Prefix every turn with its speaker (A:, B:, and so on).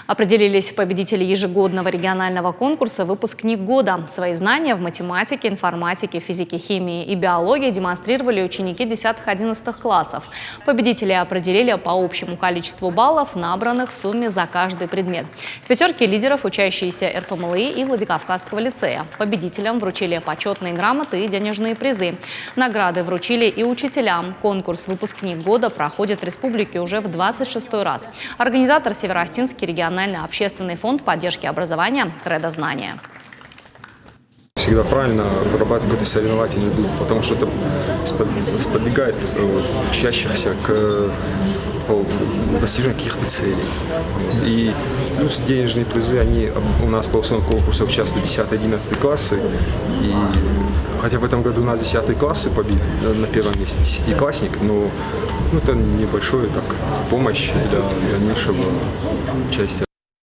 A: Определились победители ежегодного регионального конкурса «Выпускник года». Свои знания в математике, информатике, физике, химии и биологии демонстрировали ученики 10-11 классов. Победителей определили по общему количеству баллов, набранных в сумме за каждый предмет. В пятерке лидеров учащиеся РФМЛИ и Владикавказского лицея. Победителям вручили почетные грамоты и денежные призы. Награды вручили и учителям. Конкурс «Выпускник года» проходит в республике уже в 26-й раз. Организатор — Североостинский региональный общественный фонд поддержки образования «Кредо знания».
B: Всегда правильно вырабатывать какой-то соревновательный дух, потому что это сподвигает учащихся к достижению каких-то целей. И плюс денежные призы, они у нас по условиям конкурса участвуют 10-11 классы. И хотя в этом году у нас 10 классы побили на первом месте, 10-классник, но это небольшая помощь для дальнейшего участия.